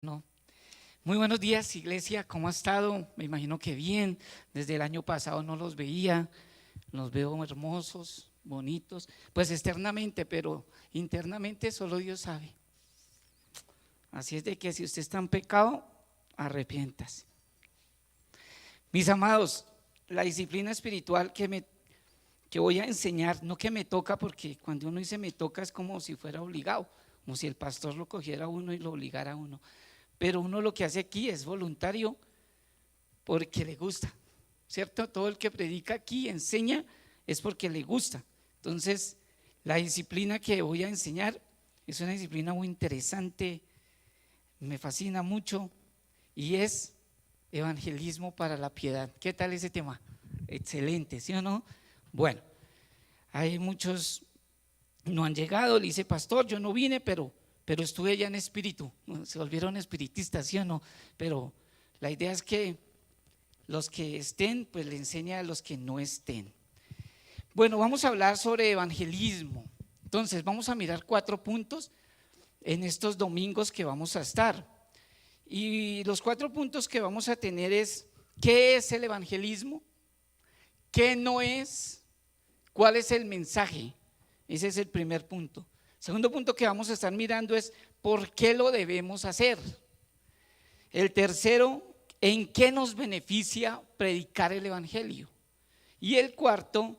No. Muy buenos días, iglesia, ¿cómo ha estado? Me imagino que bien, desde el año pasado no los veía, los veo hermosos, bonitos, pues externamente, pero internamente solo Dios sabe. Así es de que si usted está en pecado, arrepiéntase. Mis amados, la disciplina espiritual que voy a enseñar, no que me toca, porque cuando uno dice me toca es como si fuera obligado, como si el pastor lo cogiera a uno y lo obligara a uno. Pero uno lo que hace aquí es voluntario porque le gusta, ¿cierto? Todo el que predica aquí, enseña, es porque le gusta. Entonces, la disciplina que voy a enseñar es una disciplina muy interesante, me fascina mucho y es evangelismo para la piedad. ¿Qué tal ese tema? Excelente, ¿sí o no? Bueno, hay muchos no han llegado, le dice pastor, yo no vine, pero estuve ya en espíritu, se volvieron espiritistas, ¿sí o no? Pero la idea es que los que estén, pues le enseña a los que no estén. Bueno, vamos a hablar sobre evangelismo. Entonces, vamos a mirar 4 puntos en estos domingos que vamos a estar. Y los 4 puntos que vamos a tener es: ¿qué es el evangelismo? ¿Qué no es? ¿Cuál es el mensaje? Ese es el primer punto. Segundo punto que vamos a estar mirando es ¿por qué lo debemos hacer? El tercero, ¿en qué nos beneficia predicar el evangelio? Y el cuarto,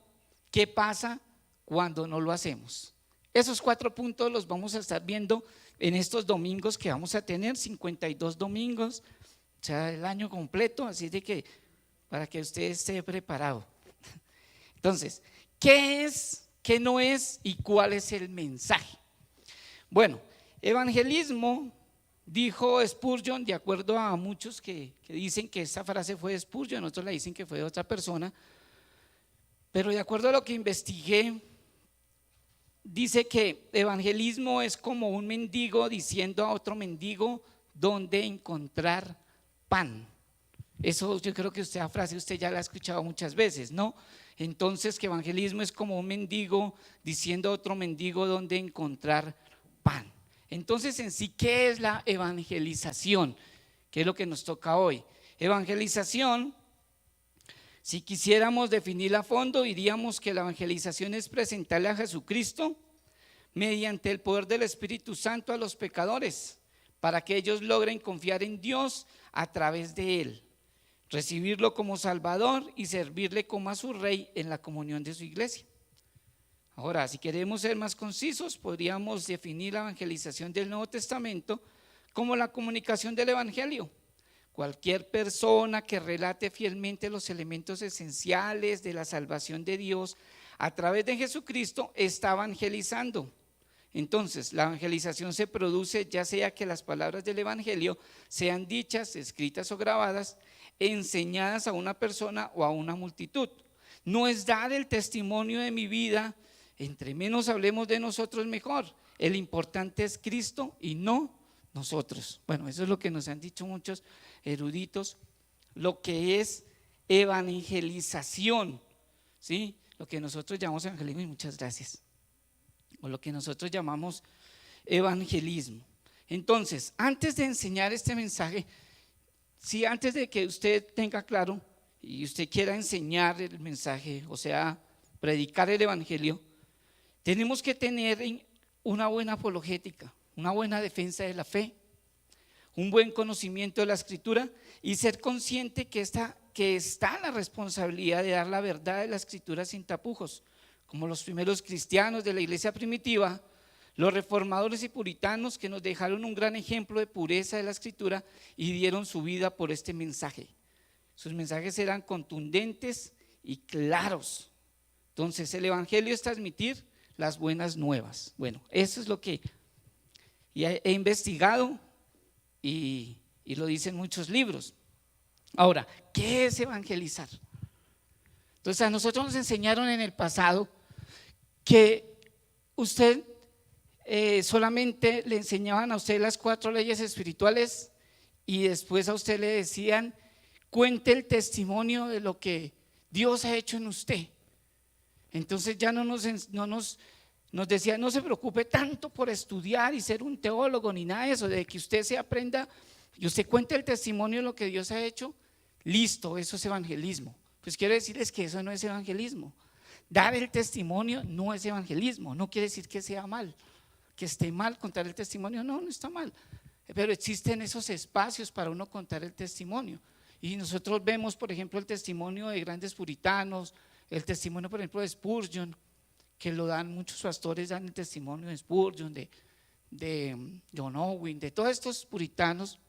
¿qué pasa cuando no lo hacemos? Esos 4 puntos los vamos a estar viendo en estos domingos que vamos a tener, 52 domingos, o sea, el año completo, así de que para que usted esté preparado. Entonces, ¿qué es? ¿Qué no es? ¿Y cuál es el mensaje? Bueno, evangelismo, dijo Spurgeon, de acuerdo a muchos que dicen que esta frase fue de Spurgeon, otros la dicen que fue de otra persona, pero de acuerdo a lo que investigué, dice que evangelismo es como un mendigo diciendo a otro mendigo dónde encontrar pan. Eso yo creo que esa frase usted ya la ha escuchado muchas veces, ¿no? Entonces, que evangelismo es como un mendigo diciendo a otro mendigo dónde encontrar pan. Entonces, en sí, ¿qué es la evangelización? ¿Qué es lo que nos toca hoy? Evangelización, si quisiéramos definirla a fondo, diríamos que la evangelización es presentarle a Jesucristo mediante el poder del Espíritu Santo a los pecadores, para que ellos logren confiar en Dios a través de Él, recibirlo como Salvador y servirle como a su Rey en la comunión de su iglesia. Ahora, si queremos ser más concisos, podríamos definir la evangelización del Nuevo Testamento como la comunicación del Evangelio. Cualquier persona que relate fielmente los elementos esenciales de la salvación de Dios a través de Jesucristo está evangelizando. Entonces, la evangelización se produce ya sea que las palabras del Evangelio sean dichas, escritas o grabadas, enseñadas a una persona o a una multitud. No es dar el testimonio de mi vida, entre menos hablemos de nosotros mejor. El importante es Cristo y no nosotros. Bueno, eso es lo que nos han dicho muchos eruditos, lo que es evangelización, ¿sí? Lo que nosotros llamamos evangelismo, y muchas gracias, o lo que nosotros llamamos evangelismo. Entonces, antes de enseñar este mensaje, si antes de que usted tenga claro y usted quiera enseñar el mensaje, o sea, predicar el evangelio, tenemos que tener una buena apologética, una buena defensa de la fe, un buen conocimiento de la escritura y ser consciente que está la responsabilidad de dar la verdad de la escritura sin tapujos, como los primeros cristianos de la iglesia primitiva, los reformadores y puritanos que nos dejaron un gran ejemplo de pureza de la escritura y dieron su vida por este mensaje. Sus mensajes eran contundentes y claros. Entonces, el evangelio es transmitir las buenas nuevas. Bueno, eso es lo que he investigado y lo dicen muchos libros. Ahora, ¿qué es evangelizar? Entonces, a nosotros nos enseñaron en el pasado que usted solamente le enseñaban a usted las 4 leyes espirituales y después a usted le decían: cuente el testimonio de lo que Dios ha hecho en usted. Entonces ya no nos decía: no se preocupe tanto por estudiar y ser un teólogo ni nada de eso, de que usted se aprenda y usted cuenta el testimonio de lo que Dios ha hecho, listo, eso es evangelismo. Pues quiero decirles que eso no es evangelismo. Dar el testimonio no es evangelismo, no quiere decir que sea mal, que esté mal contar el testimonio, no, no está mal. Pero existen esos espacios para uno contar el testimonio. Y nosotros vemos, por ejemplo, el testimonio de grandes puritanos, el testimonio, por ejemplo, de Spurgeon, que lo dan muchos pastores, dan el testimonio de Spurgeon, de John Owen, de todos estos puritanos.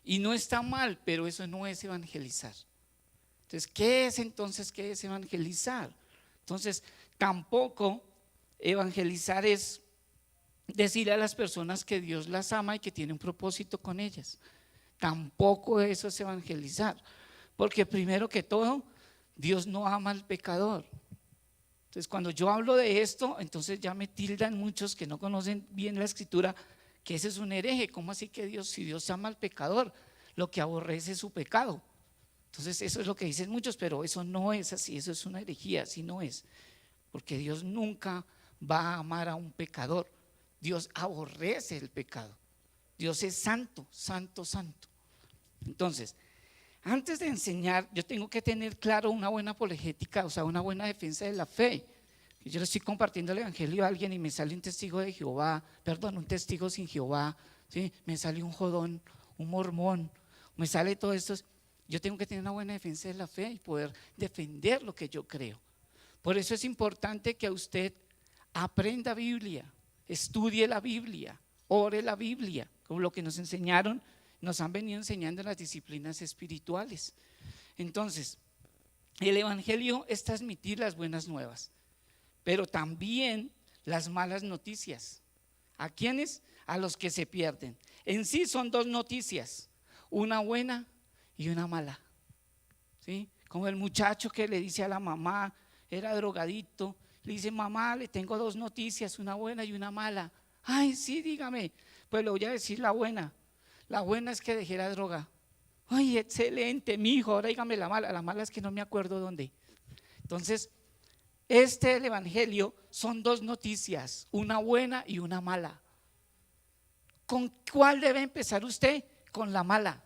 Y no está mal, pero eso no es evangelizar. Entonces, ¿qué es evangelizar? Entonces, tampoco evangelizar es decirle a las personas que Dios las ama y que tiene un propósito con ellas. Tampoco eso es evangelizar, porque primero que todo, Dios no ama al pecador. Entonces, cuando yo hablo de esto, entonces ya me tildan muchos que no conocen bien la escritura, que ese es un hereje. ¿Cómo así que Dios, si Dios ama al pecador, lo que aborrece es su pecado? Entonces eso es lo que dicen muchos, pero eso no es así, eso es una herejía, así no es, porque Dios nunca va a amar a un pecador. Dios aborrece el pecado. Dios es santo, santo, santo. Entonces, antes de enseñar, yo tengo que tener claro una buena apologética, o sea, una buena defensa de la fe. Yo le estoy compartiendo el evangelio a alguien y me sale un testigo de Jehová, perdón, un testigo sin Jehová, ¿sí? Me sale un jodón, un mormón, me sale todo esto. Yo tengo que tener una buena defensa de la fe y poder defender lo que yo creo. Por eso es importante que usted aprenda Biblia, estudie la Biblia, ore la Biblia, como lo que nos enseñaron, nos han venido enseñando en las disciplinas espirituales. Entonces, el evangelio es transmitir las buenas nuevas, pero también las malas noticias. ¿A quiénes? A los que se pierden. En sí son dos noticias, una buena y una mala, ¿sí? Como el muchacho que le dice a la mamá, era drogadicto, le dice: mamá, le tengo dos noticias, una buena y una mala. Ay, sí, dígame. Pues le voy a decir la buena. La buena es que dejé la droga. Ay, excelente, mi hijo, ahora dígame la mala es que no me acuerdo dónde. Entonces, el evangelio son dos noticias, una buena y una mala. ¿Con cuál debe empezar usted? Con la mala.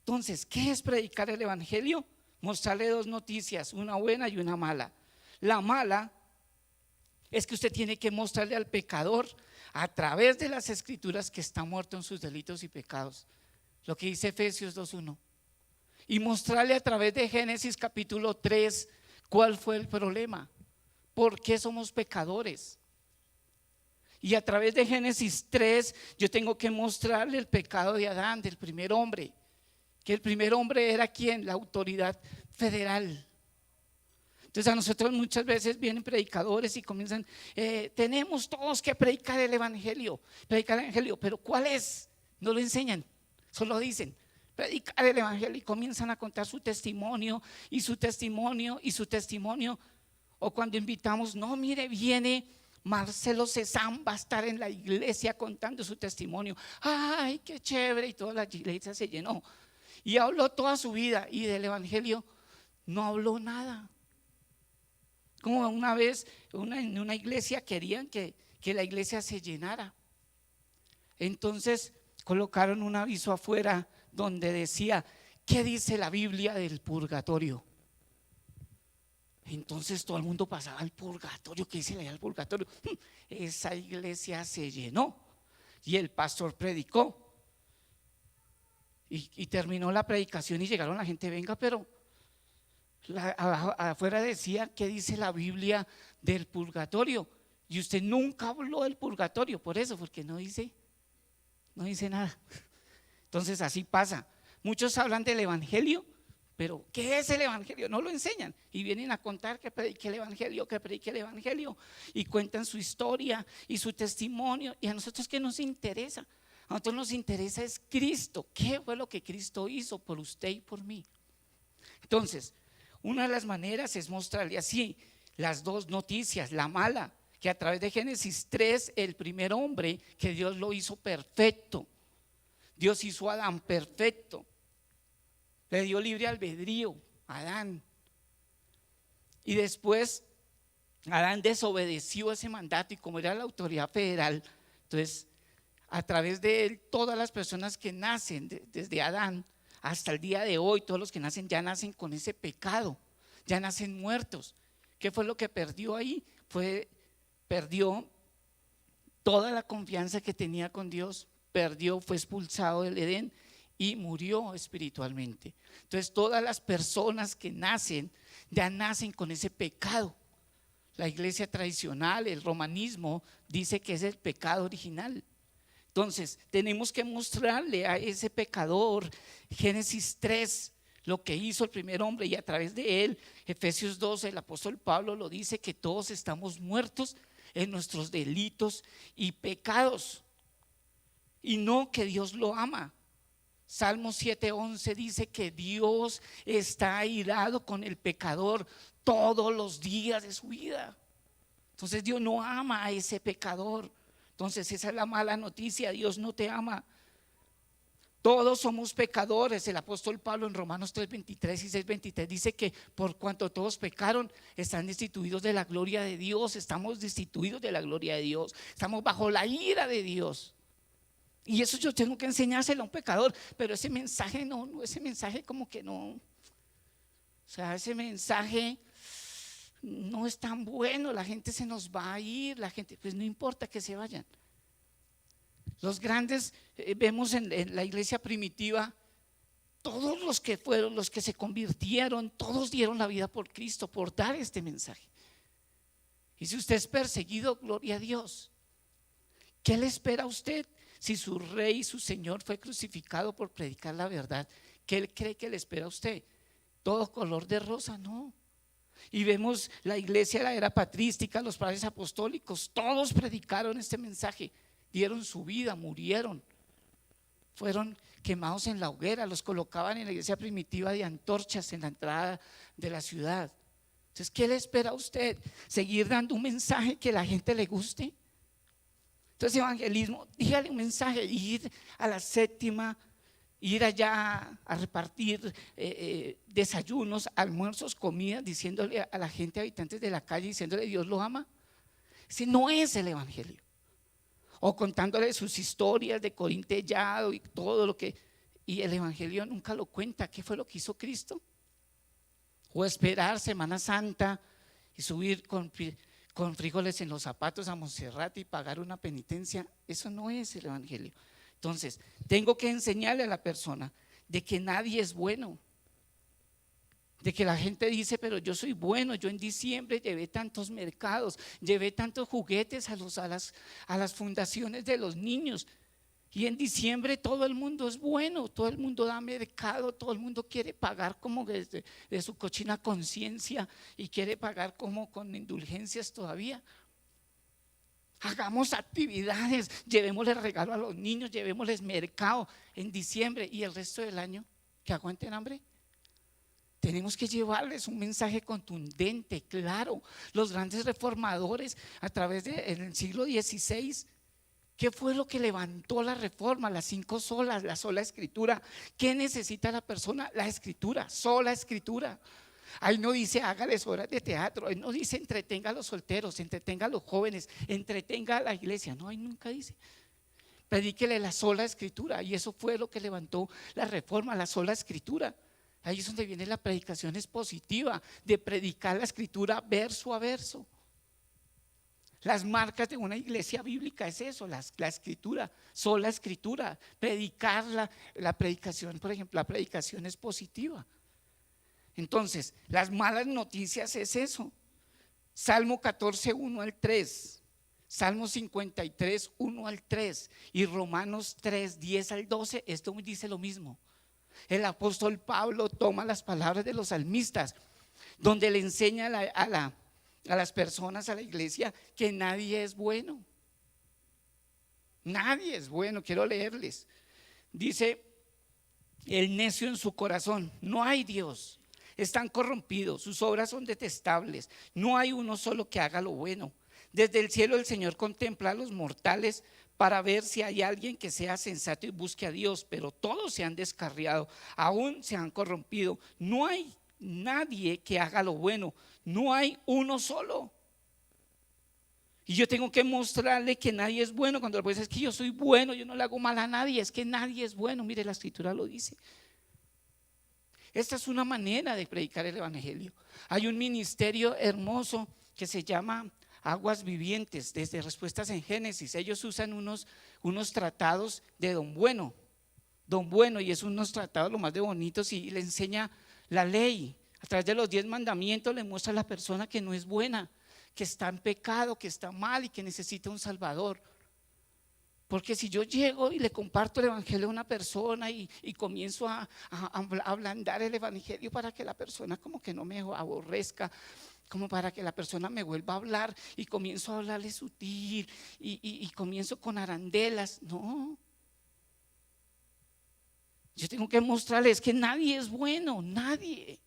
Entonces, ¿qué es predicar el evangelio? Mostrarle dos noticias, una buena y una mala. La mala es que usted tiene que mostrarle al pecador a través de las escrituras que está muerto en sus delitos y pecados, lo que dice Efesios 2:1, y mostrarle a través de Génesis capítulo 3 cuál fue el problema, por qué somos pecadores. Y a través de Génesis 3 yo tengo que mostrarle el pecado de Adán, del primer hombre, que el primer hombre era ¿quién? La autoridad federal. Entonces a nosotros muchas veces vienen predicadores y comienzan, tenemos todos que predicar el evangelio, pero ¿cuál es? No lo enseñan, solo dicen predicar el evangelio y comienzan a contar su testimonio y su testimonio y su testimonio. O cuando invitamos, no, mire, viene Marcelo Cezanne, va a estar en la iglesia contando su testimonio. Ay, qué chévere, y toda la iglesia se llenó. Y habló toda su vida y del evangelio no habló nada. Como una vez en una iglesia querían que la iglesia se llenara. Entonces colocaron un aviso afuera donde decía: ¿qué dice la Biblia del purgatorio? Entonces todo el mundo pasaba al purgatorio. ¿Qué dice el purgatorio? Esa iglesia se llenó y el pastor predicó. Y terminó la predicación y llegaron la gente: venga, pero afuera decía ¿qué dice la Biblia del purgatorio? Y usted nunca habló del purgatorio. Por eso, porque no dice nada. Entonces así pasa. Muchos hablan del evangelio, pero ¿qué es el evangelio? No lo enseñan y vienen a contar que predique el evangelio, y cuentan su historia y su testimonio. Y a nosotros, ¿qué nos interesa? A nosotros nos interesa es Cristo. ¿Qué fue lo que Cristo hizo por usted y por mí? Entonces, una de las maneras es mostrarle así las dos noticias. La mala, que a través de Génesis 3, el primer hombre, que Dios lo hizo perfecto. Dios hizo a Adán perfecto, le dio libre albedrío a Adán, y después Adán desobedeció ese mandato, y como era la autoridad federal, entonces a través de él, todas las personas que nacen desde Adán hasta el día de hoy, todos los que nacen ya nacen con ese pecado, ya nacen muertos. ¿Qué fue lo que perdió ahí? Perdió toda la confianza que tenía con Dios, fue expulsado del Edén y murió espiritualmente. Entonces todas las personas que nacen ya nacen con ese pecado. La iglesia tradicional, el romanismo, dice que es el pecado original. Entonces tenemos que mostrarle a ese pecador, Génesis 3, lo que hizo el primer hombre, y a través de él, Efesios 12, el apóstol Pablo lo dice, que todos estamos muertos en nuestros delitos y pecados, y no que Dios lo ama. Salmo 7:11 dice que Dios está airado con el pecador todos los días de su vida. Entonces Dios no ama a ese pecador. Entonces esa es la mala noticia, Dios no te ama. Todos somos pecadores. El apóstol Pablo en Romanos 3:23 y 6:23 dice que por cuanto todos pecaron, están destituidos de la gloria de Dios. Estamos destituidos de la gloria de Dios, estamos bajo la ira de Dios. Y eso yo tengo que enseñárselo a un pecador. Pero ese mensaje ese mensaje como que no, o sea, ese mensaje no es tan bueno. La gente se nos va a ir, la gente, pues no importa que se vayan. Los grandes, vemos en la iglesia primitiva, todos los que fueron, los que se convirtieron, todos dieron la vida por Cristo, por dar este mensaje. Y si usted es perseguido, gloria a Dios. ¿Qué le espera a usted si su rey, su señor fue crucificado por predicar la verdad? ¿Qué él cree que le espera a usted? ¿Todo color de rosa? No. Y vemos la iglesia, la era patrística, los padres apostólicos, todos predicaron este mensaje, dieron su vida, murieron, fueron quemados en la hoguera, los colocaban en la iglesia primitiva de antorchas en la entrada de la ciudad. Entonces, ¿qué le espera a usted? ¿Seguir dando un mensaje que a la gente le guste? Entonces, evangelismo, dígale un mensaje, ir a la séptima, ir allá a repartir desayunos, almuerzos, comidas, diciéndole a la gente, habitantes de la calle, diciéndole Dios lo ama. Ese no es el evangelio. O contándole sus historias de Corín Tellado y todo lo que, y el evangelio nunca lo cuenta. ¿Qué fue lo que hizo Cristo? O esperar Semana Santa y subir con frijoles en los zapatos a Montserrat y pagar una penitencia. Eso no es el evangelio. Entonces tengo que enseñarle a la persona de que nadie es bueno, de que la gente dice, pero yo soy bueno, yo en diciembre llevé tantos mercados, llevé tantos juguetes a las fundaciones de los niños, y en diciembre todo el mundo es bueno, todo el mundo da mercado, todo el mundo quiere pagar como de su cochina conciencia y quiere pagar como con indulgencias todavía. Hagamos actividades, llevémosle regalo a los niños, llevémosles mercado en diciembre, y el resto del año que aguanten hambre. Tenemos que llevarles un mensaje contundente, claro. Los grandes reformadores a través del siglo XVI, ¿qué fue lo que levantó la reforma? Las 5 solas, la sola escritura. ¿Qué necesita la persona? La escritura, sola escritura. Ahí no dice hágales obras de teatro, ahí no dice entretenga a los solteros, entretenga a los jóvenes, entretenga a la iglesia. No, ahí nunca dice. Predíquele la sola escritura, y eso fue lo que levantó la reforma, la sola escritura. Ahí es donde viene la predicación expositiva, de predicar la escritura verso a verso. Las marcas de una iglesia bíblica es eso, la escritura, sola escritura. Predicar la predicación, por ejemplo, la predicación expositiva. Entonces, las malas noticias es eso. Salmo 14, 1 al 3, Salmo 53, 1 al 3 y Romanos 3, 10 al 12, esto dice lo mismo. El apóstol Pablo toma las palabras de los salmistas, donde le enseña a las personas, a la iglesia, que nadie es bueno. Nadie es bueno. Quiero leerles. Dice: el necio en su corazón, no hay Dios, están corrompidos, sus obras son detestables, no hay uno solo que haga lo bueno. Desde el cielo el Señor contempla a los mortales para ver si hay alguien que sea sensato y busque a Dios, pero todos se han descarriado, aún se han corrompido. No hay nadie que haga lo bueno, no hay uno solo. Y yo tengo que mostrarle que nadie es bueno. Cuando le dice, es que yo soy bueno, yo no le hago mal a nadie, es que nadie es bueno. Mire, la escritura lo dice. Esta es una manera de predicar el evangelio. Hay un ministerio hermoso que se llama Aguas Vivientes, desde Respuestas en Génesis. Ellos usan unos tratados de Don Bueno, y es unos tratados lo más de bonitos, y le enseña la ley. A través de los 10 mandamientos le muestra a la persona que no es buena, que está en pecado, que está mal y que necesita un salvador. Porque si yo llego y le comparto el evangelio a una persona y comienzo a ablandar el evangelio para que la persona como que no me aborrezca, como para que la persona me vuelva a hablar, y comienzo a hablarle sutil y comienzo con arandelas, no. Yo tengo que mostrarles que nadie es bueno, nadie.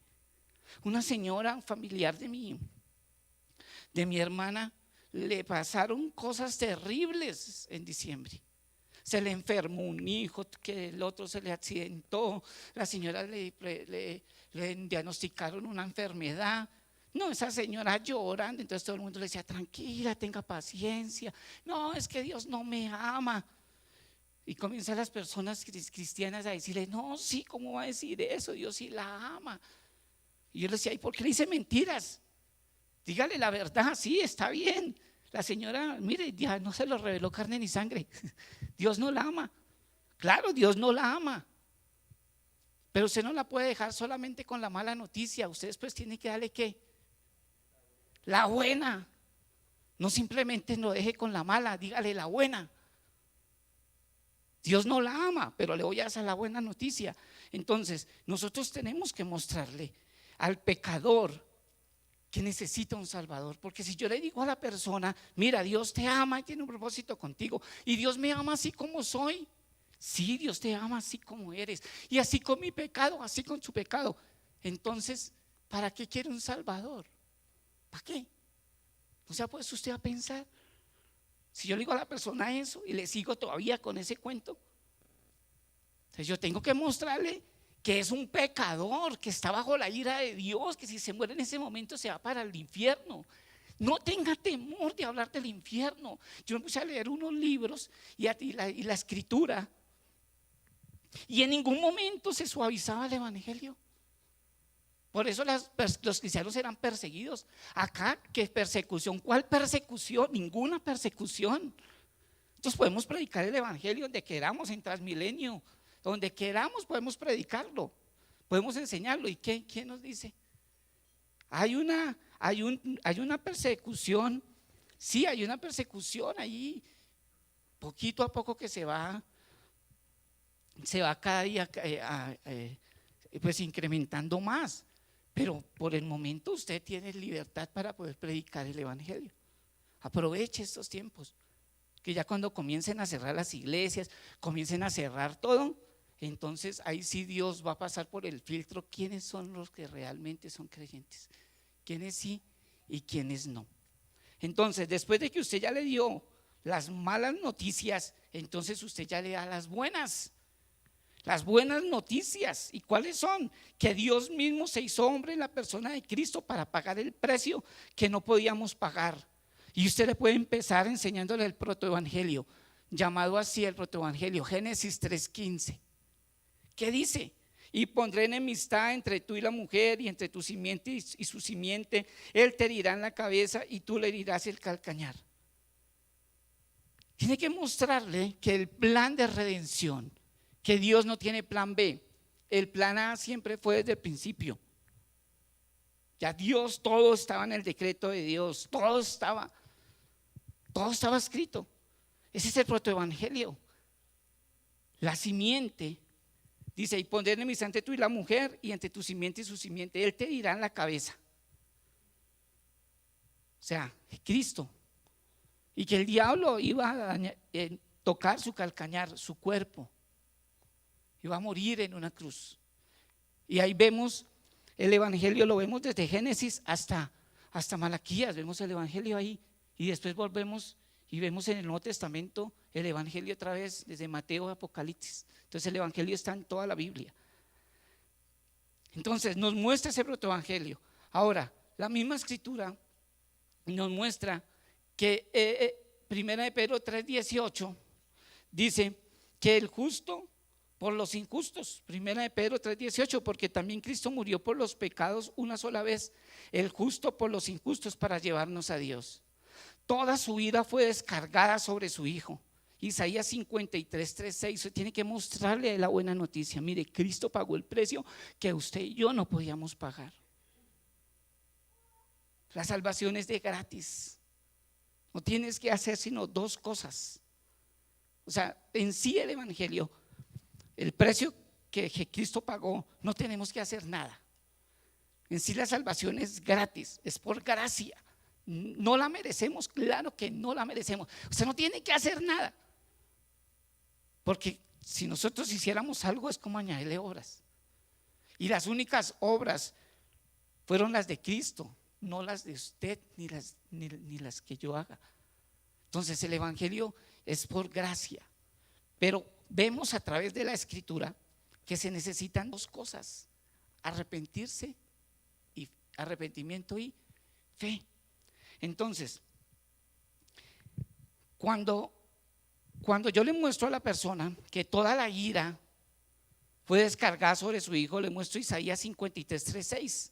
Una señora familiar de mi hermana, le pasaron cosas terribles en diciembre. Se le enfermó un hijo, que el otro se le accidentó, la señora le diagnosticaron una enfermedad. No, esa señora llorando, entonces todo el mundo le decía, tranquila, tenga paciencia. No, es que Dios no me ama. Y comienzan las personas cristianas a decirle, no, sí, ¿cómo va a decir eso? Dios sí la ama. Y yo le decía, ¿y por qué le dice mentiras? Dígale la verdad, sí, está bien. La señora, mire, ya no se lo reveló carne ni sangre. Dios no la ama. Claro, Dios no la ama. Pero usted no la puede dejar solamente con la mala noticia. Usted después tiene que darle ¿qué? La buena. No simplemente lo deje con la mala, dígale la buena. Dios no la ama, pero le voy a hacer la buena noticia. Entonces, nosotros tenemos que mostrarle al pecador que necesita un salvador. Porque si yo le digo a la persona, mira, Dios te ama y tiene un propósito contigo, y Dios me ama así como soy. Sí, Dios te ama así como eres, y así con mi pecado, así con su pecado. Entonces, ¿para qué quiere un salvador? ¿Para qué? O sea, pues usted va a pensar, si yo le digo a la persona eso y le sigo todavía con ese cuento, entonces yo tengo que mostrarle que es un pecador, que está bajo la ira de Dios, que si se muere en ese momento se va para el infierno. No tenga temor de hablar del infierno. Yo me puse a leer unos libros y la escritura, y en ningún momento se suavizaba el evangelio. Por eso los cristianos eran perseguidos. Acá, ¿qué persecución? ¿Cuál persecución? Ninguna persecución. Entonces podemos predicar el evangelio donde queramos, en Transmilenio, donde queramos podemos predicarlo, podemos enseñarlo. ¿Y qué? ¿Quién nos dice? Hay una persecución, sí, hay una persecución ahí, poquito a poco que se va cada día pues incrementando más. Pero por el momento usted tiene libertad para poder predicar el evangelio. Aproveche estos tiempos, que ya cuando comiencen a cerrar las iglesias, comiencen a cerrar todo, entonces ahí sí Dios va a pasar por el filtro quiénes son los que realmente son creyentes, quiénes sí y quiénes no. Entonces, después de que usted ya le dio las malas noticias, entonces usted ya le da las buenas noticias. ¿Y cuáles son? Que Dios mismo se hizo hombre en la persona de Cristo para pagar el precio que no podíamos pagar. Y usted le puede empezar enseñándole el protoevangelio, llamado así el protoevangelio, Génesis 3:15. ¿Qué dice? Y pondré enemistad entre tú y la mujer, y entre tu simiente y su simiente. Él te herirá en la cabeza y tú le herirás el calcañar. Tiene que mostrarle que el plan de redención, que Dios no tiene plan B, el plan A siempre fue desde el principio. Ya Dios, todo estaba en el decreto de Dios, todo estaba escrito. Ese es el protoevangelio. La simiente, dice, y pondré enemistad entre tú y la mujer, y entre tu simiente y su simiente, él te herirá en la cabeza. O sea, Cristo. Y que el diablo iba a tocar su calcañar, su cuerpo, iba a morir en una cruz. Y ahí vemos el evangelio, lo vemos desde Génesis hasta Malaquías, vemos el evangelio ahí. Y después volvemos y vemos en el Nuevo Testamento el evangelio otra vez desde Mateo a Apocalipsis. Entonces el evangelio está en toda la Biblia. Entonces nos muestra ese protoevangelio. Ahora, la misma escritura nos muestra que Primera de Pedro 3:18 dice que el justo por los injustos. Primera de Pedro 3:18, porque también Cristo murió por los pecados una sola vez, el justo por los injustos, para llevarnos a Dios. Toda su ira fue descargada sobre su Hijo. Isaías 53:3-6. Usted tiene que mostrarle la buena noticia. Mire, Cristo pagó el precio que usted y yo no podíamos pagar. La salvación es de gratis. No tienes que hacer sino dos cosas. O sea, en sí el evangelio, el precio que Cristo pagó, no tenemos que hacer nada. En sí la salvación es gratis, es por gracia. No la merecemos, claro que no la merecemos. Usted no tiene que hacer nada, porque si nosotros hiciéramos algo es como añadirle obras. Y las únicas obras fueron las de Cristo, no las de usted ni las que yo haga. Entonces el evangelio es por gracia. Pero vemos a través de la escritura que se necesitan dos cosas: arrepentimiento y fe. Entonces, cuando yo le muestro a la persona que toda la ira fue descargada sobre su Hijo, le muestro Isaías 53:3-6.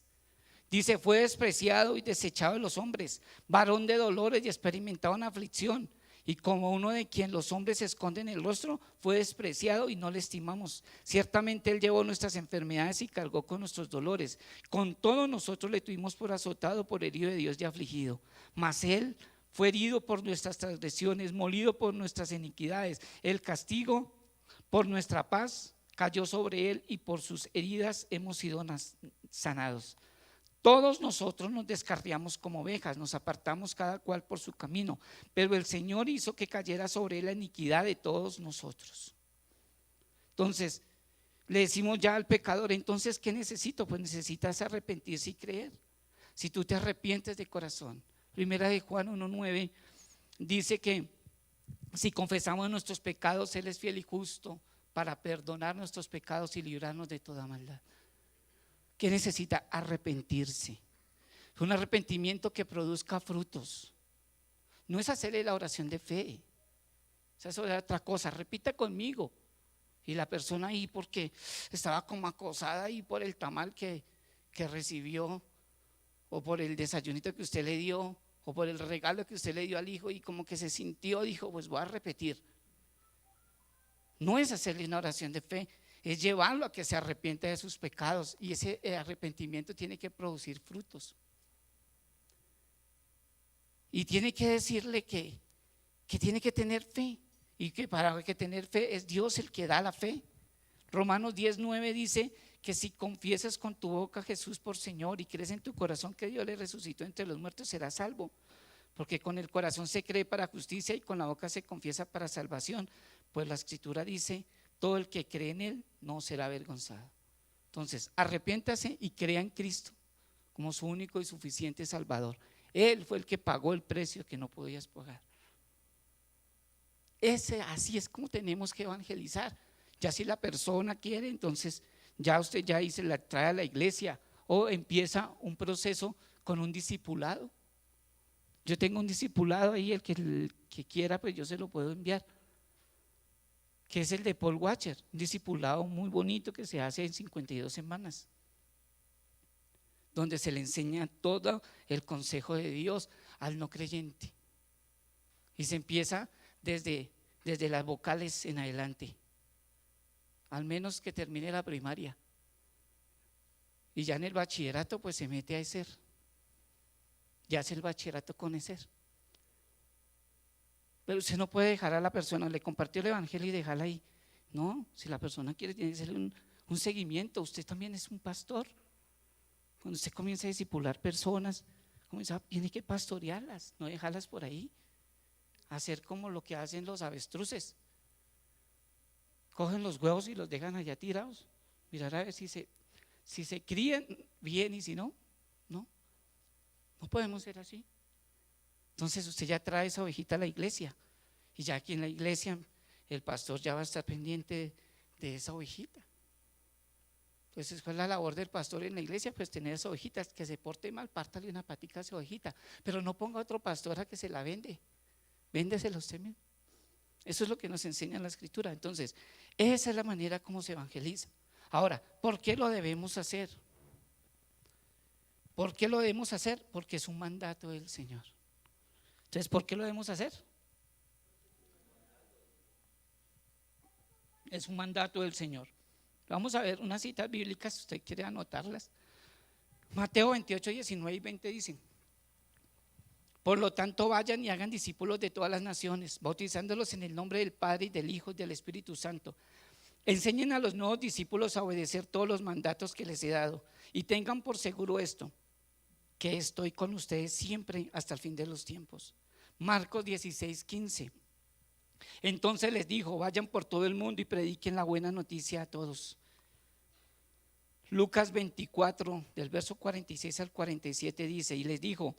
Dice: fue despreciado y desechado de los hombres, varón de dolores y experimentado en aflicción, y como uno de quien los hombres esconden el rostro, fue despreciado y no le estimamos. Ciertamente Él llevó nuestras enfermedades y cargó con nuestros dolores. Con todo nosotros le tuvimos por azotado, por herido de Dios y afligido. Mas Él fue herido por nuestras transgresiones, molido por nuestras iniquidades. El castigo por nuestra paz cayó sobre Él, y por sus heridas hemos sido sanados. Todos nosotros nos descarriamos como ovejas, nos apartamos cada cual por su camino, pero el Señor hizo que cayera sobre él la iniquidad de todos nosotros. Entonces le decimos ya al pecador: entonces ¿qué necesito? Pues necesitas arrepentirse y creer. Si tú te arrepientes de corazón, Primera de Juan 1:9 dice que si confesamos nuestros pecados, Él es fiel y justo para perdonar nuestros pecados y librarnos de toda maldad. ¿Qué necesita? Arrepentirse. Un arrepentimiento que produzca frutos. No es hacerle la oración de fe, esa es otra cosa. Repita conmigo. Y la persona ahí, porque estaba como acosada ahí por el tamal que recibió, o por el desayunito que usted le dio, o por el regalo que usted le dio al hijo, y como que se sintió, dijo: pues voy a repetir. No es hacerle una oración de fe, es llevarlo a que se arrepienta de sus pecados, y ese arrepentimiento tiene que producir frutos. Y tiene que decirle que tiene que tener fe, y que para que tener fe es Dios el que da la fe. Romanos 10:9 dice que si confiesas con tu boca a Jesús por Señor y crees en tu corazón que Dios le resucitó entre los muertos, serás salvo. Porque con el corazón se cree para justicia y con la boca se confiesa para salvación. Pues la escritura dice: todo el que cree en Él no será avergonzado. Entonces, arrepiéntase y crea en Cristo como su único y suficiente Salvador. Él fue el que pagó el precio que no podías pagar. Así es como tenemos que evangelizar. Ya si la persona quiere, entonces ya usted ya se la trae a la iglesia, o empieza un proceso con un discipulado. Yo tengo un discipulado ahí, el que quiera, pues yo se lo puedo enviar, que es el de Paul Washer, un discipulado muy bonito que se hace en 52 semanas, donde se le enseña todo el consejo de Dios al no creyente, y se empieza desde las vocales en adelante, al menos que termine la primaria, y ya en el bachillerato pues se mete a ESER, ya hace el bachillerato con ESER. Pero usted no puede dejar a la persona, le compartió el evangelio y dejarla ahí. No, si la persona quiere, tiene que hacerle un seguimiento. Usted también es un pastor. Cuando usted comienza a discipular personas, tiene que pastorearlas, no dejarlas por ahí, hacer como lo que hacen los avestruces: cogen los huevos y los dejan allá tirados, mirar a ver si se crían bien, y si no, no podemos ser así. Entonces usted ya trae esa ovejita a la iglesia, y ya aquí en la iglesia el pastor ya va a estar pendiente de esa ovejita. Entonces, ¿cuál es la labor del pastor en la iglesia? Pues tener esas ovejitas, que se porte mal, pártale una patica a esa ovejita, pero no ponga a otro pastor a que se la vende, véndesela usted mismo. Eso es lo que nos enseña la escritura. Entonces, esa es la manera como se evangeliza. Ahora, ¿por qué lo debemos hacer? ¿Por qué lo debemos hacer? Porque es un mandato del Señor. Entonces, ¿por qué lo debemos hacer? Es un mandato del Señor. Vamos a ver unas citas bíblicas, si usted quiere anotarlas. Mateo 28, 19 y 20 dicen: por lo tanto, vayan y hagan discípulos de todas las naciones, bautizándolos en el nombre del Padre y del Hijo y del Espíritu Santo. Enseñen a los nuevos discípulos a obedecer todos los mandatos que les he dado, y tengan por seguro esto, que estoy con ustedes siempre hasta el fin de los tiempos. Marcos 16, 15. Entonces les dijo: vayan por todo el mundo y prediquen la buena noticia a todos. Lucas 24, del verso 46 al 47 dice: y les dijo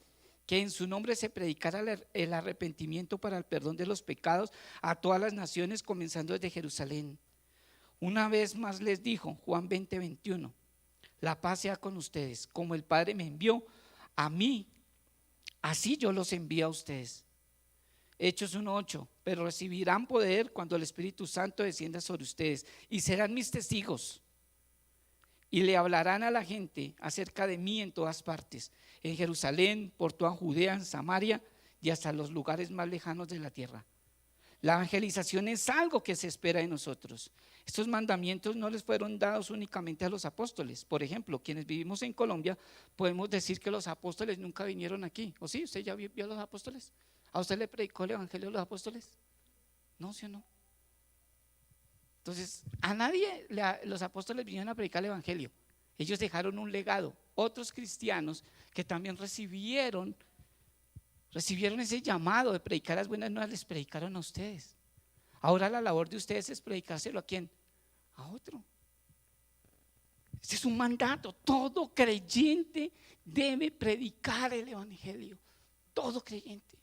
que en su nombre se predicara el arrepentimiento para el perdón de los pecados a todas las naciones, comenzando desde Jerusalén. Una vez más les dijo, Juan 20, 21: la paz sea con ustedes, como el Padre me envió a mí, así yo los envío a ustedes. Hechos 1:8: pero recibirán poder cuando el Espíritu Santo descienda sobre ustedes, y serán mis testigos, y le hablarán a la gente acerca de mí en todas partes, en Jerusalén, por toda Judea, en Samaria y hasta los lugares más lejanos de la tierra. La evangelización es algo que se espera de nosotros. Estos mandamientos no les fueron dados únicamente a los apóstoles. Por ejemplo, quienes vivimos en Colombia podemos decir que los apóstoles nunca vinieron aquí. ¿O sí? ¿Usted ya vio a los apóstoles? ¿A usted le predicó el evangelio a los apóstoles? No, ¿sí o no? Entonces, a nadie los apóstoles vinieron a predicar el evangelio. Ellos dejaron un legado. Otros cristianos que también recibieron ese llamado de predicar las buenas nuevas, les predicaron a ustedes. Ahora la labor de ustedes es predicárselo ¿a quién? A otro. Este es un mandato. Todo creyente debe predicar el evangelio. Todo creyente.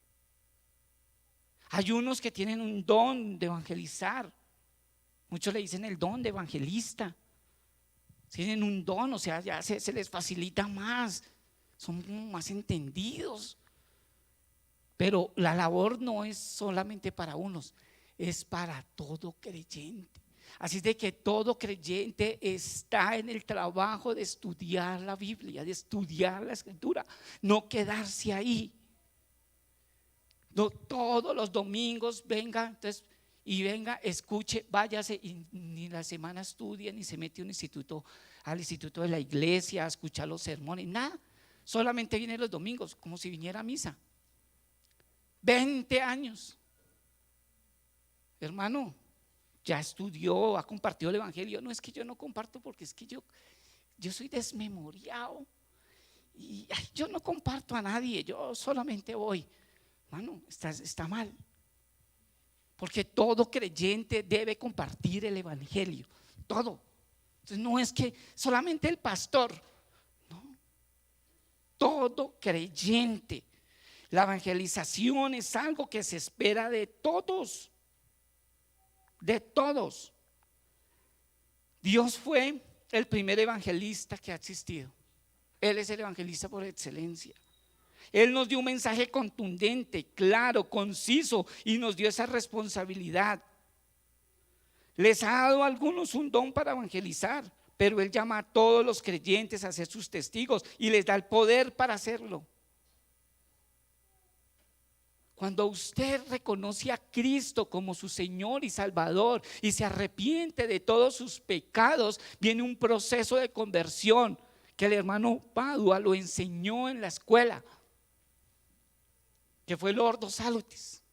Hay unos que tienen un don de evangelizar. Muchos le dicen el don de evangelista. Tienen un don, o sea, ya se les facilita más. Son más entendidos. Pero la labor no es solamente para unos, es para todo creyente. Así es de que todo creyente está en el trabajo de estudiar la Biblia, de estudiar la Escritura, no quedarse ahí. No, todos los domingos venga, escuche, váyase y ni la semana estudia, ni se mete al instituto de la iglesia a escuchar los sermones, nada. Solamente viene los domingos, como si viniera a misa. 20 años, hermano, ya estudió, ha compartido el evangelio. No es que yo no comparto, porque es que yo soy desmemoriado y yo no comparto a nadie, yo solamente voy. Hermano, está mal, porque todo creyente debe compartir el evangelio, todo. Entonces no es que solamente el pastor, no, todo creyente. La evangelización es algo que se espera de todos, de todos. Dios fue el primer evangelista que ha existido. Él es el evangelista por excelencia. Él nos dio un mensaje contundente, claro, conciso, y nos dio esa responsabilidad. Les ha dado a algunos un don para evangelizar, pero Él llama a todos los creyentes a ser sus testigos y les da el poder para hacerlo. Cuando usted reconoce a Cristo como su Señor y Salvador y se arrepiente de todos sus pecados, viene un proceso de conversión que el hermano Padua lo enseñó en la escuela, que fue Lordo Salutis.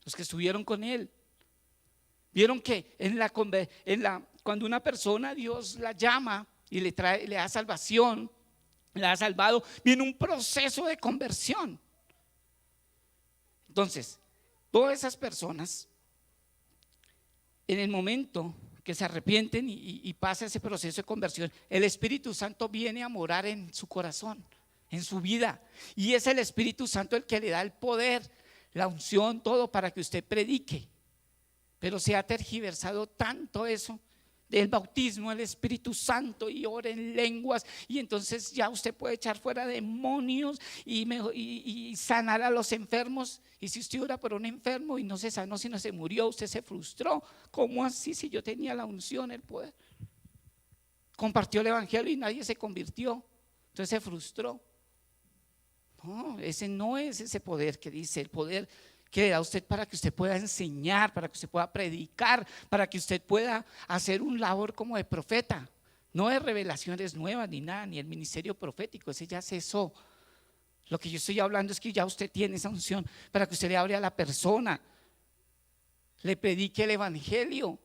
Los que estuvieron con él vieron que cuando una persona Dios la llama y le da salvación, la ha salvado, viene un proceso de conversión. Entonces, todas esas personas, en el momento que se arrepienten y pasa ese proceso de conversión, el Espíritu Santo viene a morar en su corazón, en su vida, y es el Espíritu Santo el que le da el poder, la unción, todo para que usted predique. Pero se ha tergiversado tanto eso del bautismo del Espíritu Santo y ore en lenguas, y entonces ya usted puede echar fuera demonios y sanar a los enfermos. Y si usted ora por un enfermo y no se sanó sino se murió, usted se frustró. ¿Cómo así si yo tenía la unción, el poder? Compartió el evangelio y nadie se convirtió, entonces se frustró. No, ese no es ese poder que dice, el poder que le da a usted para que usted pueda enseñar, para que usted pueda predicar, para que usted pueda hacer un labor como de profeta. No de revelaciones nuevas ni nada, ni el ministerio profético, ese ya cesó. Lo que yo estoy hablando es que ya usted tiene esa unción para que usted le hable a la persona, le predique el evangelio,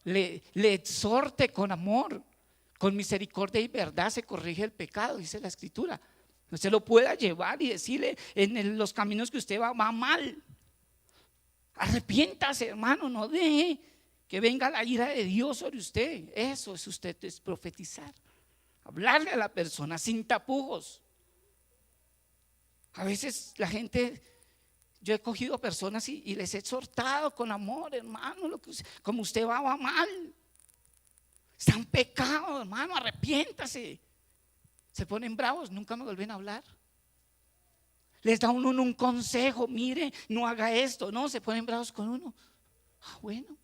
le exhorte con amor, con misericordia y verdad se corrige el pecado, dice la Escritura. Usted lo pueda llevar y decirle en los caminos que usted va mal. Arrepiéntase, hermano, no deje que venga la ira de Dios sobre usted. Eso es usted, es profetizar. Hablarle a la persona sin tapujos. A veces la gente, yo he cogido personas y les he exhortado con amor, hermano, como usted va mal. Está en pecado, hermano, arrepiéntase. Se ponen bravos, nunca me vuelven a hablar. Les da uno un consejo, mire, no haga esto. No, se ponen bravos con uno. Bueno,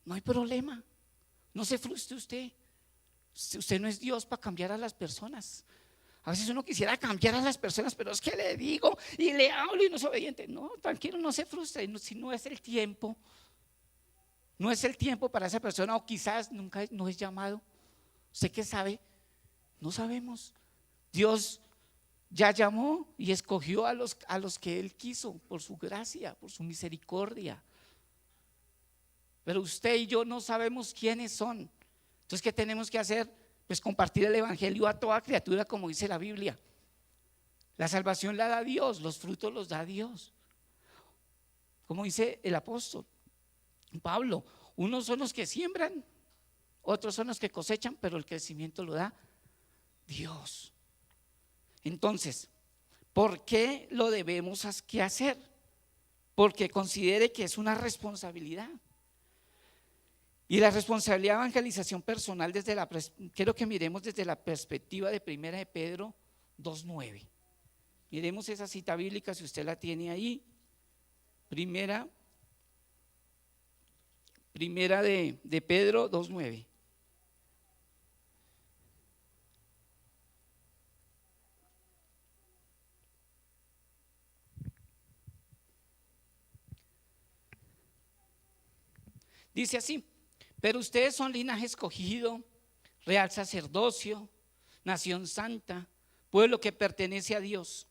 no hay problema. No se frustre usted. Usted no es Dios para cambiar a las personas. A veces uno quisiera cambiar a las personas, pero es que le digo y le hablo y no es obediente. No, tranquilo, no se frustre. Si no es el tiempo, no es el tiempo para esa persona, o quizás nunca no es llamado. ¿Usted qué sabe? No sabemos. Dios ya llamó y escogió a los que Él quiso por su gracia, por su misericordia. Pero usted y yo no sabemos quiénes son. Entonces, ¿qué tenemos que hacer? Pues compartir el evangelio a toda criatura, como dice la Biblia. La salvación la da Dios, los frutos los da Dios. Como dice el apóstol Pablo, unos son los que siembran, otros son los que cosechan, pero el crecimiento lo da Dios. Entonces, ¿por qué lo debemos hacer? Porque considere que es una responsabilidad. Y la responsabilidad de evangelización personal quiero que miremos desde la perspectiva de 1 de Pedro 2:9. Miremos esa cita bíblica si usted la tiene ahí. Primera de Pedro 2:9. Dice así: pero ustedes son linaje escogido, real sacerdocio, nación santa, pueblo que pertenece a Dios.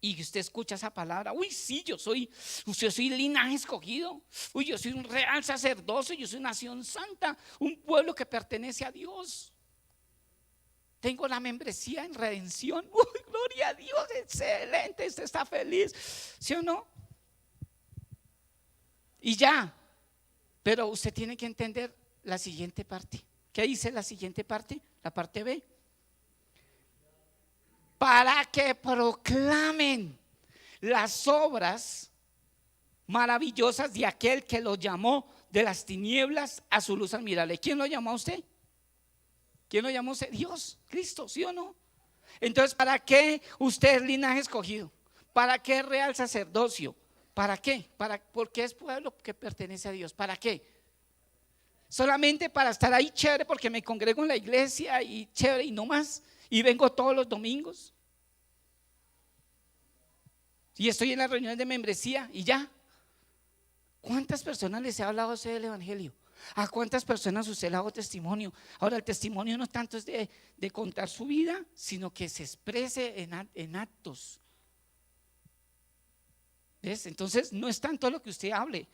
Y usted escucha esa palabra, uy, sí, yo soy linaje escogido, uy, yo soy un real sacerdocio, yo soy nación santa, un pueblo que pertenece a Dios. Tengo la membresía en redención, uy, gloria a Dios, excelente, usted está feliz, ¿sí o no? Y ya, pero usted tiene que entender la siguiente parte. ¿Qué dice la siguiente parte? La parte B. Para que proclamen las obras maravillosas de aquel que los llamó de las tinieblas a su luz admirable. ¿Quién lo llamó a usted? ¿Quién lo llamó a usted? Dios, Cristo, ¿sí o no? Entonces, ¿para qué usted es linaje escogido? ¿Para qué real sacerdocio? ¿Para qué? Porque es pueblo que pertenece a Dios. ¿Para qué? Solamente para estar ahí chévere porque me congrego en la iglesia y chévere y no más. Y vengo todos los domingos. Y estoy en las reuniones de membresía y ya. ¿Cuántas personas les ha hablado a usted del evangelio? ¿A cuántas personas usted le ha dado testimonio? Ahora, el testimonio no tanto es de contar su vida, sino que se exprese en actos. ¿Ves? Entonces no es tanto lo que usted hable.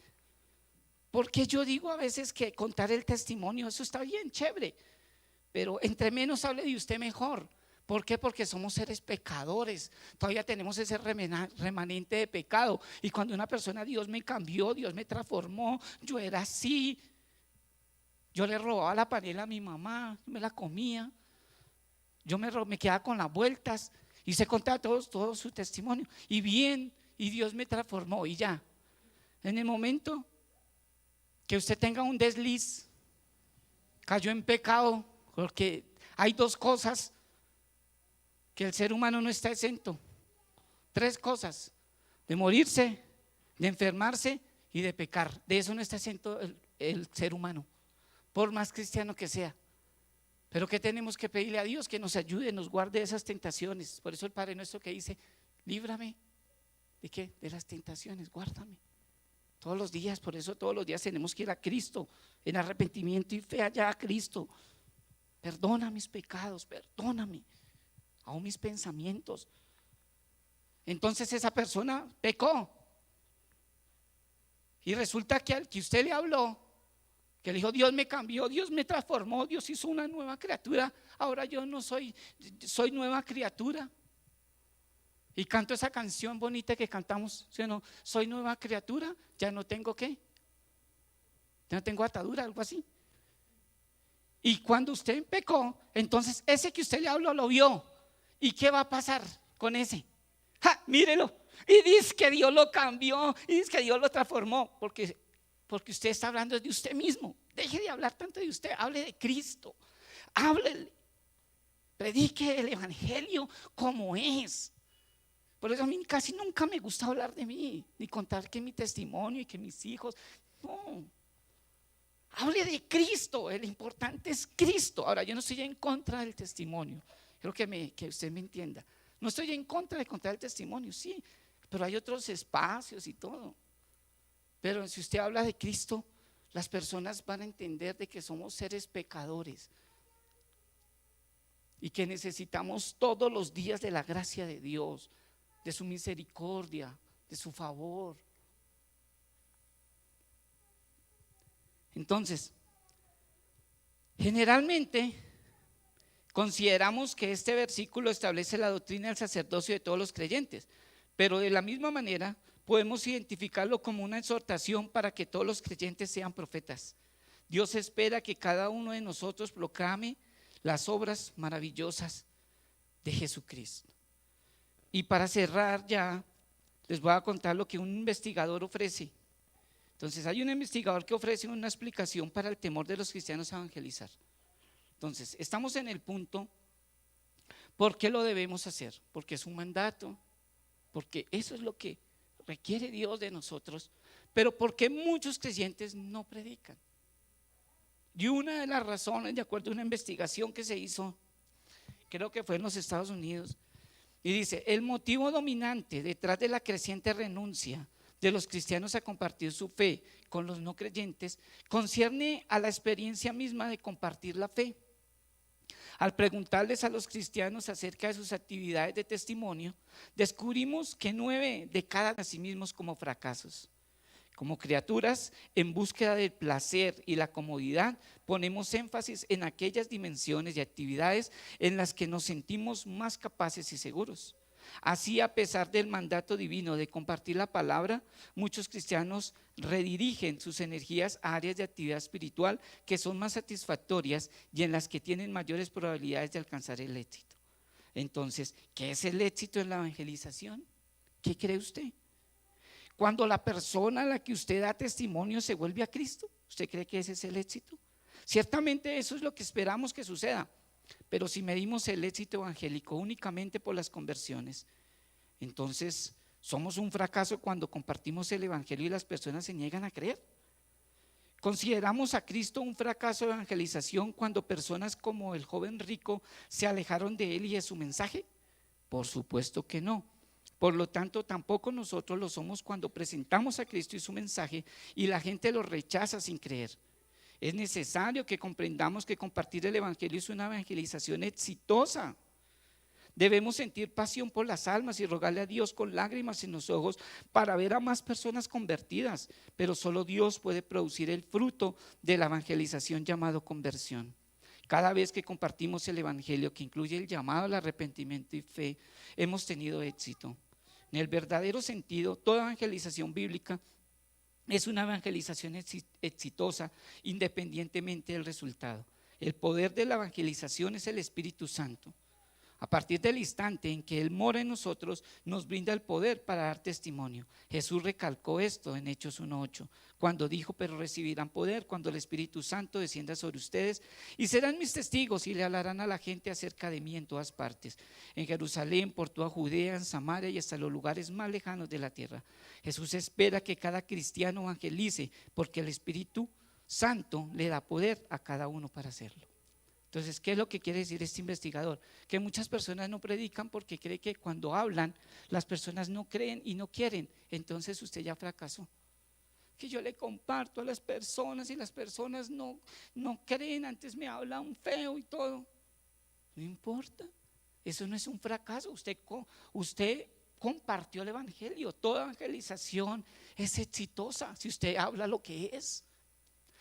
Porque yo digo a veces que contar el testimonio, eso está bien, chévere, pero entre menos hable de usted mejor. ¿Por qué? Porque somos seres pecadores, todavía tenemos ese remanente de pecado. Y cuando una persona, Dios me cambió, Dios me transformó, yo era así, yo le robaba la panela a mi mamá, me la comía, yo me quedaba con las vueltas y se contaba todo su testimonio. Y bien, y Dios me transformó y ya. En el momento que usted tenga un desliz, cayó en pecado, porque hay dos cosas que el ser humano no está exento. Tres cosas: de morirse, de enfermarse y de pecar. De eso no está exento el ser humano, por más cristiano que sea. Pero ¿qué tenemos que pedirle a Dios? Que nos ayude, nos guarde de esas tentaciones. Por eso el Padre Nuestro que dice: líbrame ¿de qué? De las tentaciones, guárdame. Todos los días, por eso todos los días tenemos que ir a Cristo en arrepentimiento y fe allá a Cristo. Perdona mis pecados, perdóname, aún mis pensamientos. Entonces esa persona pecó y resulta que al que usted le habló, que le dijo: Dios me cambió, Dios me transformó, Dios hizo una nueva criatura, ahora yo no soy nueva criatura. Y canto esa canción bonita que cantamos, ¿sí o no? Soy nueva criatura, ya no tengo ¿qué? Ya no tengo atadura, algo así. Y cuando usted pecó, entonces ese que usted le habló lo vio. ¿Y qué va a pasar con ese? ¡Ja! Mírelo. Y dice que Dios lo cambió, y dice que Dios lo transformó, porque usted está hablando de usted mismo. Deje de hablar tanto de usted, hable de Cristo. Háblele, predique el evangelio como es. Por eso a mí casi nunca me gusta hablar de mí, ni contar que mi testimonio y que mis hijos. No, hable de Cristo, el importante es Cristo. Ahora, yo no estoy en contra del testimonio, creo que usted me entienda. No estoy en contra de contar el testimonio, sí, pero hay otros espacios y todo. Pero si usted habla de Cristo, las personas van a entender de que somos seres pecadores y que necesitamos todos los días de la gracia de Dios, de su misericordia, de su favor. Entonces, generalmente consideramos que este versículo establece la doctrina del sacerdocio de todos los creyentes, pero de la misma manera podemos identificarlo como una exhortación para que todos los creyentes sean profetas. Dios espera que cada uno de nosotros proclame las obras maravillosas de Jesucristo. Y para cerrar ya, les voy a contar lo que un investigador ofrece. Entonces hay un investigador que ofrece una explicación para el temor de los cristianos a evangelizar. Entonces estamos en el punto: ¿por qué lo debemos hacer? Porque es un mandato, porque eso es lo que requiere Dios de nosotros. Pero ¿por qué muchos creyentes no predican? Y una de las razones, de acuerdo a una investigación que se hizo, creo que fue en los Estados Unidos, y dice: el motivo dominante detrás de la creciente renuncia de los cristianos a compartir su fe con los no creyentes concierne a la experiencia misma de compartir la fe. Al preguntarles a los cristianos acerca de sus actividades de testimonio, descubrimos que 9 de cada a sí mismos como fracasos. Como criaturas en búsqueda del placer y la comodidad, ponemos énfasis en aquellas dimensiones y actividades en las que nos sentimos más capaces y seguros. Así, a pesar del mandato divino de compartir la palabra, muchos cristianos redirigen sus energías a áreas de actividad espiritual que son más satisfactorias y en las que tienen mayores probabilidades de alcanzar el éxito. Entonces, ¿qué es el éxito en la evangelización? ¿Qué cree usted? Cuando la persona a la que usted da testimonio se vuelve a Cristo, ¿usted cree que ese es el éxito? Ciertamente eso es lo que esperamos que suceda, pero si medimos el éxito evangélico únicamente por las conversiones, entonces somos un fracaso cuando compartimos el evangelio y las personas se niegan a creer. ¿Consideramos a Cristo un fracaso de evangelización cuando personas como el joven rico se alejaron de él y de su mensaje? Por supuesto que no. Por lo tanto, tampoco nosotros lo somos cuando presentamos a Cristo y su mensaje y la gente lo rechaza sin creer. Es necesario que comprendamos que compartir el evangelio es una evangelización exitosa. Debemos sentir pasión por las almas y rogarle a Dios con lágrimas en los ojos para ver a más personas convertidas, pero solo Dios puede producir el fruto de la evangelización llamado conversión. Cada vez que compartimos el evangelio, que incluye el llamado al arrepentimiento y fe, hemos tenido éxito. En el verdadero sentido, toda evangelización bíblica es una evangelización exitosa independientemente del resultado. El poder de la evangelización es el Espíritu Santo. A partir del instante en que Él mora en nosotros, nos brinda el poder para dar testimonio. Jesús recalcó esto en Hechos 1:8, cuando dijo: pero recibirán poder cuando el Espíritu Santo descienda sobre ustedes, y serán mis testigos, y le hablarán a la gente acerca de mí en todas partes, en Jerusalén, por toda Judea, en Samaria y hasta los lugares más lejanos de la tierra. Jesús espera que cada cristiano evangelice, porque el Espíritu Santo le da poder a cada uno para hacerlo. Entonces, ¿qué es lo que quiere decir este investigador? Que muchas personas no predican porque cree que cuando hablan las personas no creen y no quieren. Entonces usted ya fracasó. Que yo le comparto a las personas y las personas no creen, antes me hablan feo y todo. No importa, eso no es un fracaso. Usted compartió el evangelio. Toda evangelización es exitosa si usted habla lo que es.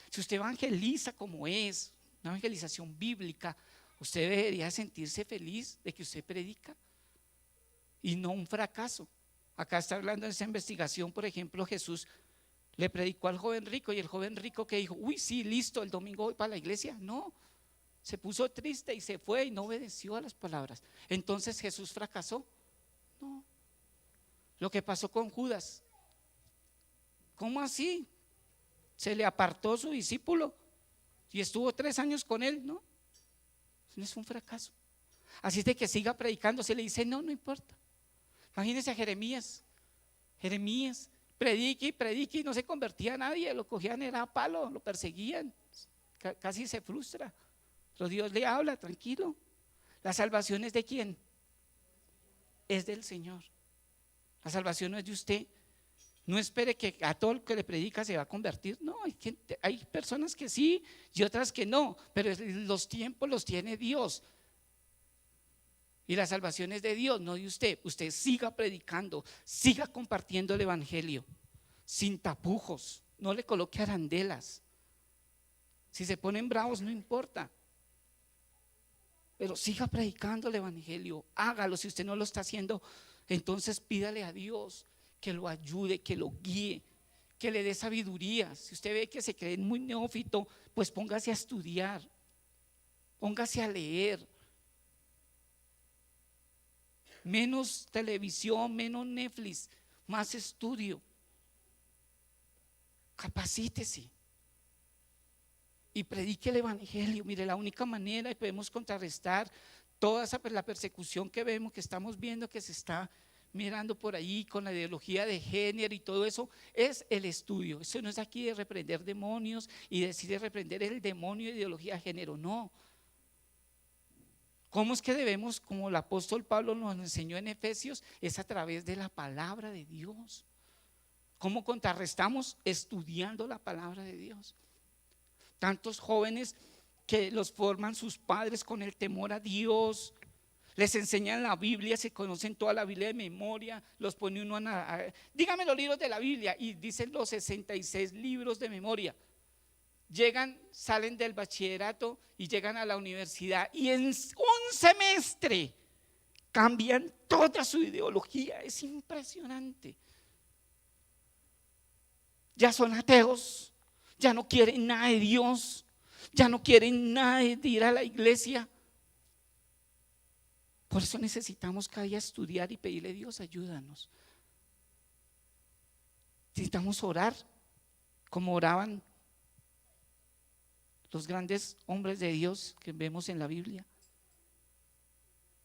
Si usted evangeliza como es, una evangelización bíblica, usted debería sentirse feliz de que usted predica y no un fracaso. Acá está hablando de esa investigación, por ejemplo, Jesús le predicó al joven rico, y el joven rico que dijo: uy, sí, listo, el domingo voy para la iglesia. No, se puso triste y se fue y no obedeció a las palabras. Entonces Jesús fracasó. No. Lo que pasó con Judas, ¿cómo así? Se le apartó su discípulo y estuvo 3 años con él. No, no es un fracaso. Así es de que siga predicando. Se le dice no importa. Imagínense a Jeremías, predique y no se convertía a nadie, lo cogían era a palo, lo perseguían, casi se frustra. Pero Dios le habla: tranquilo, la salvación es de quién, es del Señor. La salvación no es de usted. No espere que a todo el que le predica se va a convertir. No, hay personas que sí y otras que no, pero los tiempos los tiene Dios. Y la salvación es de Dios, no de usted. Usted siga predicando, siga compartiendo el evangelio sin tapujos, no le coloque arandelas. Si se ponen bravos no importa, pero siga predicando el evangelio, hágalo. Si usted no lo está haciendo, entonces pídale a Dios que lo ayude, que lo guíe, que le dé sabiduría. Si usted ve que se cree muy neófito, pues póngase a estudiar, póngase a leer. Menos televisión, menos Netflix, más estudio. Capacítese y predique el evangelio. Mire, la única manera que podemos contrarrestar toda la persecución que vemos, que estamos viendo, que se está mirando por ahí con la ideología de género y todo eso, es el estudio. Eso no es aquí de reprender demonios y decir de reprender el demonio de ideología de género, no. ¿Cómo es que debemos, como el apóstol Pablo nos enseñó en Efesios? Es a través de la palabra de Dios. ¿Cómo contrarrestamos? Estudiando la palabra de Dios. Tantos jóvenes que los forman sus padres con el temor a Dios, les enseñan la Biblia, se conocen toda la Biblia de memoria, los pone uno dígame los libros de la Biblia, y dicen los 66 libros de memoria. Salen del bachillerato y llegan a la universidad, y en un semestre cambian toda su ideología. Es impresionante. Ya son ateos, ya no quieren nada de Dios, ya no quieren nada de ir a la iglesia. Por eso necesitamos cada día estudiar y pedirle a Dios: ayúdanos. Necesitamos orar como oraban los grandes hombres de Dios que vemos en la Biblia.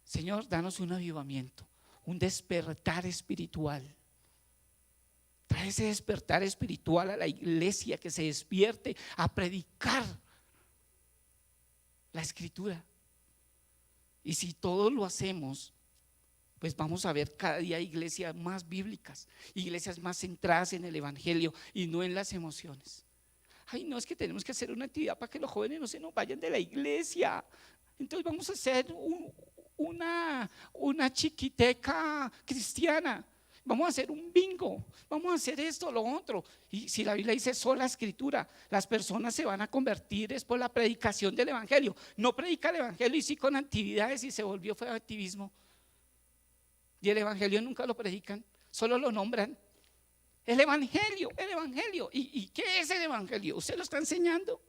Señor, danos un avivamiento, un despertar espiritual. Trae ese despertar espiritual a la iglesia, que se despierte a predicar la escritura. Y si todos lo hacemos, pues vamos a ver cada día iglesias más bíblicas, iglesias más centradas en el evangelio y no en las emociones. Ay, no, es que tenemos que hacer una actividad para que los jóvenes no se nos vayan de la iglesia. Entonces vamos a hacer una chiquiteca cristiana. Vamos a hacer un bingo, vamos a hacer esto, lo otro. Y si la Biblia dice sola escritura, las personas se van a convertir es por la predicación del evangelio. No predica el evangelio y sí con actividades, y se volvió fue activismo. Y el evangelio nunca lo predican, solo lo nombran. El evangelio. ¿Y qué es el evangelio? ¿Usted lo está enseñando?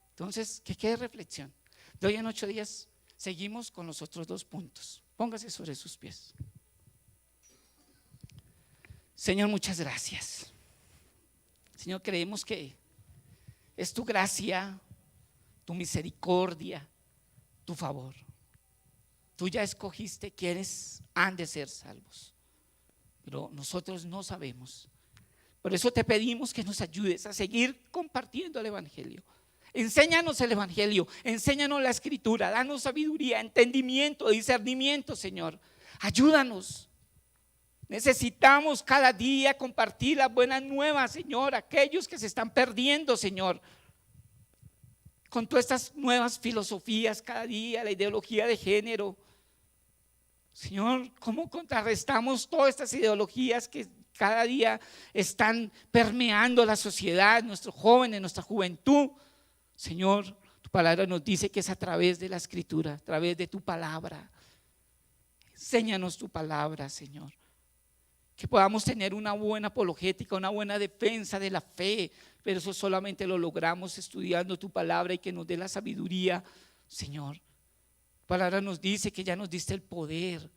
Entonces, que quede reflexión. De hoy en 8 días seguimos con los otros 2 puntos. Póngase sobre sus pies. Señor, muchas gracias. Señor, creemos que es tu gracia, tu misericordia, tu favor. Tú ya escogiste quienes han de ser salvos, pero nosotros no sabemos. Por eso te pedimos que nos ayudes a seguir compartiendo el evangelio. Enséñanos el evangelio, enséñanos la escritura, danos sabiduría, entendimiento, discernimiento, Señor. Ayúdanos. Necesitamos cada día compartir las buenas nuevas, Señor, aquellos que se están perdiendo, Señor, con todas estas nuevas filosofías cada día, la ideología de género. Señor, ¿cómo contrarrestamos todas estas ideologías que cada día están permeando la sociedad, nuestros jóvenes, nuestra juventud? Señor, tu palabra nos dice que es a través de la escritura, a través de tu palabra. Enséñanos tu palabra, Señor. Que podamos tener una buena apologética, una buena defensa de la fe, pero eso solamente lo logramos estudiando tu palabra y que nos dé la sabiduría, Señor. Tu palabra nos dice que ya nos diste el poder,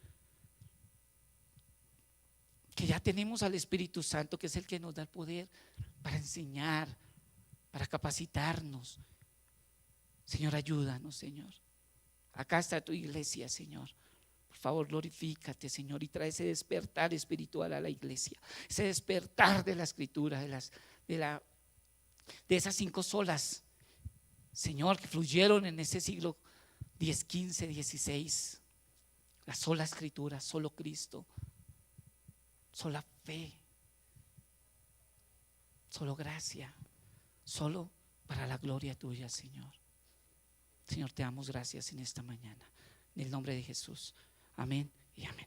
que ya tenemos al Espíritu Santo, que es el que nos da el poder para enseñar, para capacitarnos. Señor, ayúdanos, Señor. Acá está tu iglesia, Señor. Por favor, glorifícate, Señor, y trae ese despertar espiritual a la iglesia, ese despertar de la escritura, de esas 5 solas, Señor, que fluyeron en ese siglo 10, 15, 16. La sola escritura, solo Cristo, sola fe, solo gracia, solo para la gloria tuya, Señor. Señor, te damos gracias en esta mañana, en el nombre de Jesús. Amén y amén.